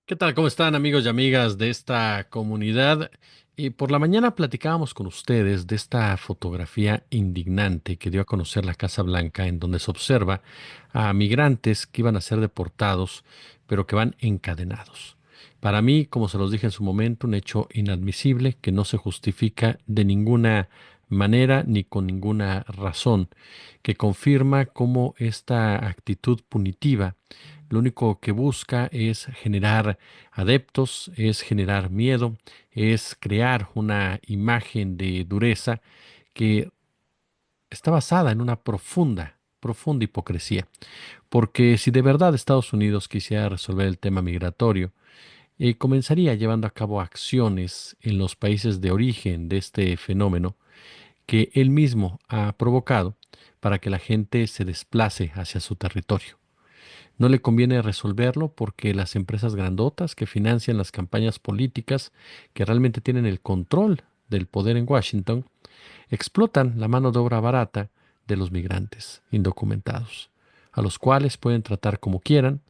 ¿Qué tal? ¿Cómo están amigos y amigas de esta comunidad? Y por la mañana platicábamos con ustedes de esta fotografía indignante que dio a conocer la Casa Blanca, en donde se observa a migrantes que iban a ser deportados, pero que van encadenados. Para mí, como se los dije en su momento, un hecho inadmisible que no se justifica de ninguna manera ni con ninguna razón, que confirma cómo esta actitud punitiva lo único que busca es generar adeptos, es generar miedo, es crear una imagen de dureza que está basada en una profunda hipocresía. Porque si de verdad Estados Unidos quisiera resolver el tema migratorio, comenzaría llevando a cabo acciones en los países de origen de este fenómeno que él mismo ha provocado para que la gente se desplace hacia su territorio. No le conviene resolverlo porque las empresas grandotas que financian las campañas políticas, que realmente tienen el control del poder en Washington, explotan la mano de obra barata de los migrantes indocumentados, a los cuales pueden tratar como quieran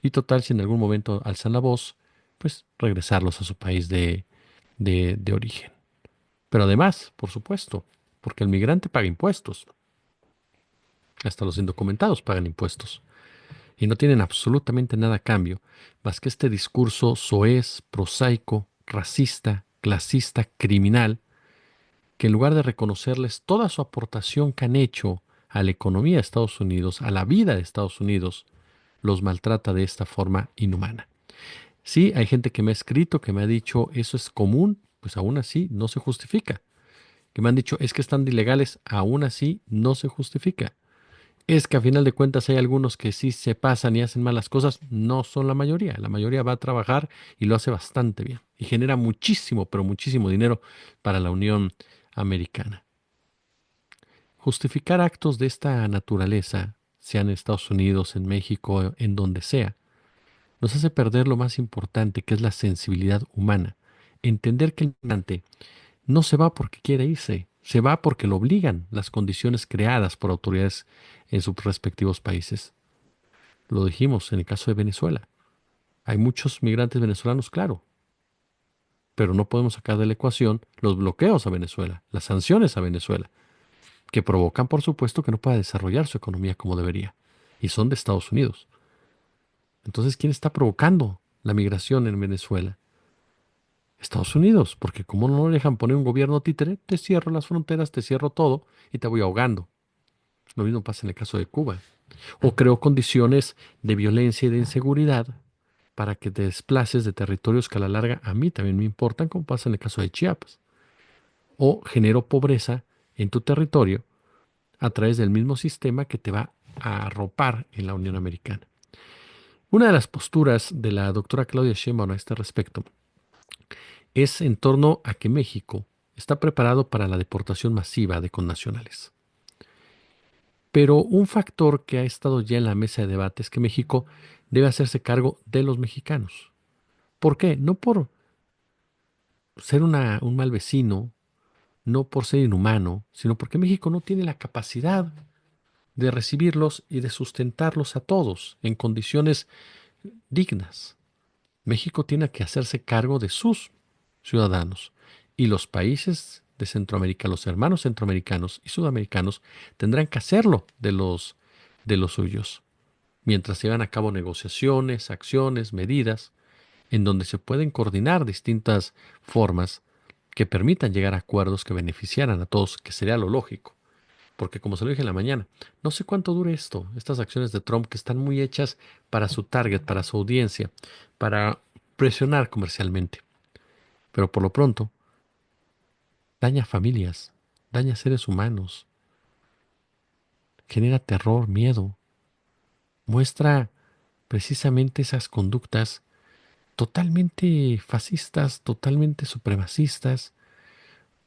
y total si en algún momento alzan la voz, pues regresarlos a su país de origen. Pero además, por supuesto, porque el migrante paga impuestos, hasta los indocumentados pagan impuestos y no tienen absolutamente nada a cambio más que este discurso soez, prosaico, racista, clasista, criminal, que en lugar de reconocerles toda su aportación que han hecho a la economía de Estados Unidos, a la vida de Estados Unidos, los maltrata de esta forma inhumana. Sí, hay gente que me ha escrito, que me ha dicho, eso es común, pues aún así no se justifica. Que me han dicho, es que están de ilegales, aún así no se justifica. Es que a final de cuentas hay algunos que sí se pasan y hacen malas cosas, no son la mayoría. La mayoría va a trabajar y lo hace bastante bien y genera muchísimo, pero muchísimo dinero para la Unión Americana. Justificar actos de esta naturaleza, sea en Estados Unidos, en México, en donde sea, nos hace perder lo más importante, que es la sensibilidad humana. Entender que el migrante no se va porque quiere irse, se va porque lo obligan las condiciones creadas por autoridades en sus respectivos países. Lo dijimos en el caso de Venezuela. Hay muchos migrantes venezolanos, claro, pero no podemos sacar de la ecuación los bloqueos a Venezuela, las sanciones a Venezuela, que provocan, por supuesto, que no pueda desarrollar su economía como debería. Y son de Estados Unidos. Entonces, ¿quién está provocando la migración en Venezuela? Estados Unidos, porque como no dejan poner un gobierno títere, te cierro las fronteras, te cierro todo y te voy ahogando. Lo mismo pasa en el caso de Cuba. O creo condiciones de violencia y de inseguridad para que te desplaces de territorios que a la larga a mí también me importan, como pasa en el caso de Chiapas. O genero pobreza en tu territorio a través del mismo sistema que te va a arropar en la Unión Americana. Una de las posturas de la doctora Claudia Sheinbaum a este respecto es en torno a que México está preparado para la deportación masiva de connacionales. Pero un factor que ha estado ya en la mesa de debate es que México debe hacerse cargo de los mexicanos. ¿Por qué? No por ser un mal vecino, no por ser inhumano, sino porque México no tiene la capacidad de recibirlos y de sustentarlos a todos en condiciones dignas. México tiene que hacerse cargo de sus ciudadanos y los países de Centroamérica, los hermanos centroamericanos y sudamericanos tendrán que hacerlo de los suyos, mientras se llevan a cabo negociaciones, acciones, medidas en donde se pueden coordinar distintas formas que permitan llegar a acuerdos que beneficiaran a todos, que sería lo lógico. Porque como se lo dije en la mañana, no sé cuánto dure esto, estas acciones de Trump que están muy hechas para su target, para su audiencia, para presionar comercialmente. Pero por lo pronto, daña familias, daña seres humanos, genera terror, miedo, muestra precisamente esas conductas totalmente fascistas, totalmente supremacistas,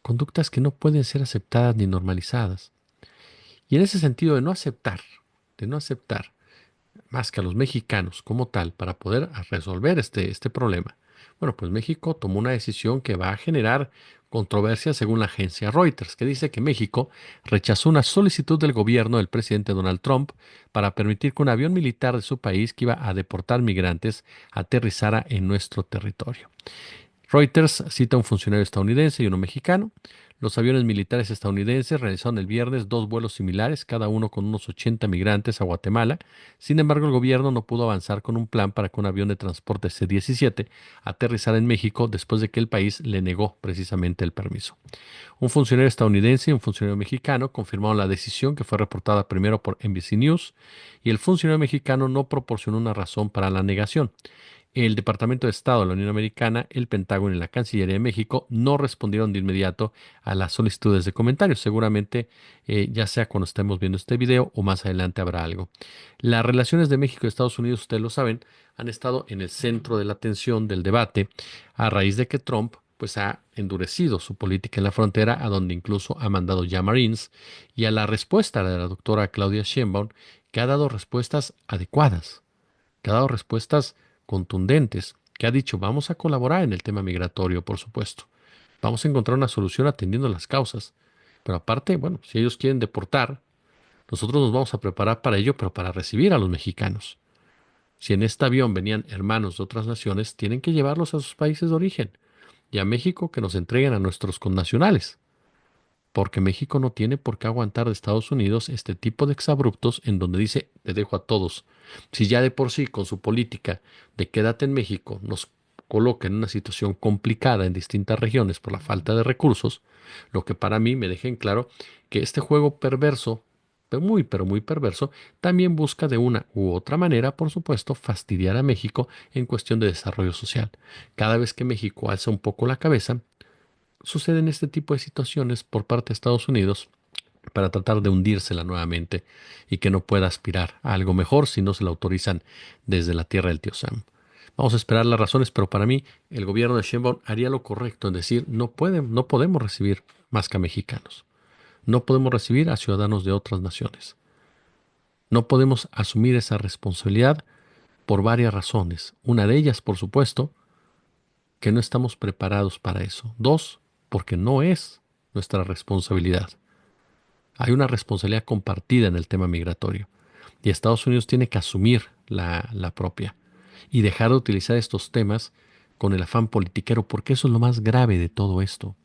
conductas que no pueden ser aceptadas ni normalizadas. Y en ese sentido de no aceptar, más que a los mexicanos como tal para poder resolver este problema. Bueno, pues México tomó una decisión que va a generar controversia según la agencia Reuters, que dice que México rechazó una solicitud del gobierno del presidente Donald Trump para permitir que un avión militar de su país que iba a deportar migrantes aterrizara en nuestro territorio. Reuters cita a un funcionario estadounidense y uno mexicano. Los aviones militares estadounidenses realizaron el viernes dos vuelos similares, cada uno con unos 80 migrantes a Guatemala. Sin embargo, el gobierno no pudo avanzar con un plan para que un avión de transporte C-17 aterrizara en México después de que el país le negó precisamente el permiso. Un funcionario estadounidense y un funcionario mexicano confirmaron la decisión, que fue reportada primero por NBC News, y el funcionario mexicano no proporcionó una razón para la negación. El Departamento de Estado de la Unión Americana, el Pentágono y la Cancillería de México no respondieron de inmediato a las solicitudes de comentarios. Seguramente, ya sea cuando estemos viendo este video o más adelante habrá algo. Las relaciones de México y Estados Unidos, ustedes lo saben, han estado en el centro de la atención del debate a raíz de que Trump pues ha endurecido su política en la frontera, a donde incluso ha mandado ya Marines, y a la respuesta de la doctora Claudia Sheinbaum, que ha dado respuestas adecuadas, que ha dado respuestas contundentes, que ha dicho vamos a colaborar en el tema migratorio, por supuesto. Vamos a encontrar una solución atendiendo las causas. Pero aparte, bueno, si ellos quieren deportar, nosotros nos vamos a preparar para ello, pero para recibir a los mexicanos. Si en este avión venían hermanos de otras naciones, tienen que llevarlos a sus países de origen y a México que nos entreguen a nuestros connacionales, porque México no tiene por qué aguantar de Estados Unidos este tipo de exabruptos en donde dice, te dejo a todos. Si ya de por sí con su política de quédate en México nos coloca en una situación complicada en distintas regiones por la falta de recursos, lo que para mí me deja en claro que este juego perverso, pero muy perverso, también busca de una u otra manera, por supuesto, fastidiar a México en cuestión de desarrollo social. Cada vez que México alza un poco la cabeza, suceden este tipo de situaciones por parte de Estados Unidos para tratar de hundírsela nuevamente y que no pueda aspirar a algo mejor si no se la autorizan desde la tierra del tío Sam. Vamos a esperar las razones, pero para mí el gobierno de Sheinbaum haría lo correcto en decir no podemos recibir más que a mexicanos, no podemos recibir a ciudadanos de otras naciones, no podemos asumir esa responsabilidad por varias razones. Una de ellas, por supuesto, que no estamos preparados para eso. Dos, porque no es nuestra responsabilidad. Hay una responsabilidad compartida en el tema migratorio y Estados Unidos tiene que asumir la propia y dejar de utilizar estos temas con el afán politiquero, porque eso es lo más grave de todo esto.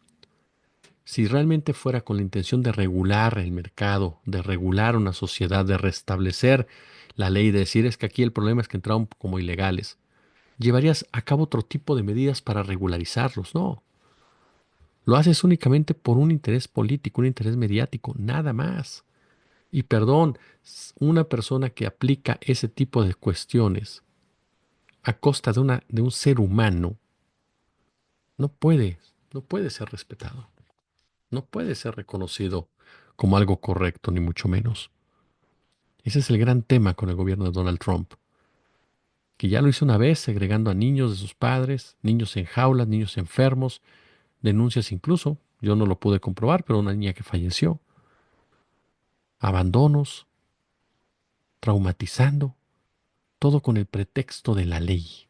Si realmente fuera con la intención de regular el mercado, de regular una sociedad, de restablecer la ley, de decir es que aquí el problema es que entraron como ilegales, llevarías a cabo otro tipo de medidas para regularizarlos. No, lo haces únicamente por un interés político, un interés mediático, nada más. Y perdón, una persona que aplica ese tipo de cuestiones a costa de un ser humano no puede, no puede ser respetado, no puede ser reconocido como algo correcto, ni mucho menos. Ese es el gran tema con el gobierno de Donald Trump, que ya lo hizo una vez segregando a niños de sus padres, niños en jaulas, niños enfermos, denuncias incluso, yo no lo pude comprobar, pero una niña que falleció, abandonos, traumatizando, todo con el pretexto de la ley,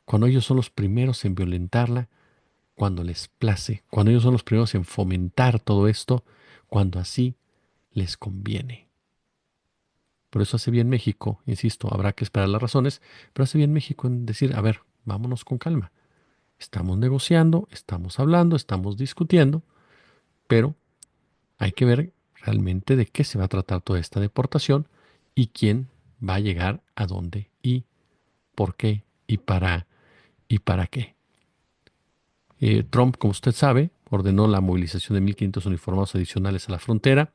cuando ellos son los primeros en violentarla, cuando les place, cuando ellos son los primeros en fomentar todo esto, cuando así les conviene. Por eso hace bien México, insisto, habrá que esperar las razones, pero hace bien México en decir, a ver, vámonos con calma. Estamos negociando, estamos hablando, estamos discutiendo, pero hay que ver realmente de qué se va a tratar toda esta deportación y quién va a llegar a dónde y por qué y para qué. Trump, como usted sabe, ordenó la movilización de 1.500 uniformados adicionales a la frontera.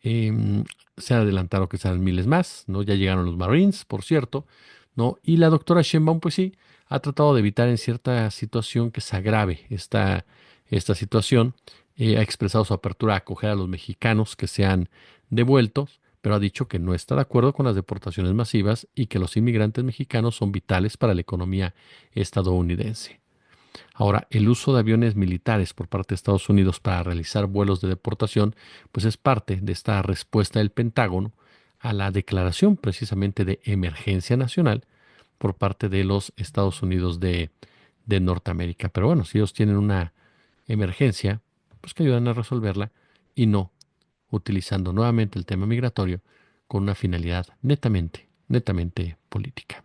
Em, Se ha adelantado que serán miles más, ¿no? Ya llegaron los Marines, por cierto, ¿no? Y la doctora Sheinbaum, pues sí, ha tratado de evitar en cierta situación que se agrave esta situación. Ha expresado su apertura a acoger a los mexicanos que sean devueltos, pero ha dicho que no está de acuerdo con las deportaciones masivas y que los inmigrantes mexicanos son vitales para la economía estadounidense. Ahora, el uso de aviones militares por parte de Estados Unidos para realizar vuelos de deportación, pues es parte de esta respuesta del Pentágono a la declaración precisamente de emergencia nacional por parte de los Estados Unidos de Norteamérica. Pero bueno, si ellos tienen una emergencia, pues que ayuden a resolverla y no utilizando nuevamente el tema migratorio con una finalidad netamente política.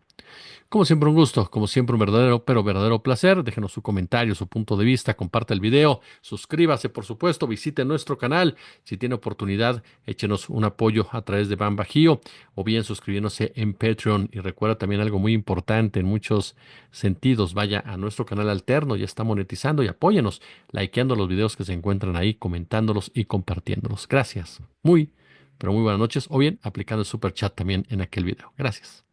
Como siempre un gusto, como siempre un verdadero, pero verdadero placer. Déjenos su comentario, su punto de vista, comparte el video, suscríbase por supuesto, visite nuestro canal. Si tiene oportunidad, échenos un apoyo a través de Ban Bajío o bien suscribiéndose en Patreon. Y recuerda también algo muy importante en muchos sentidos, vaya a nuestro canal alterno, ya está monetizando y apóyenos, likeando los videos que se encuentran ahí, comentándolos y compartiéndolos. Gracias. Pero muy buenas noches o bien aplicando el super chat también en aquel video. Gracias.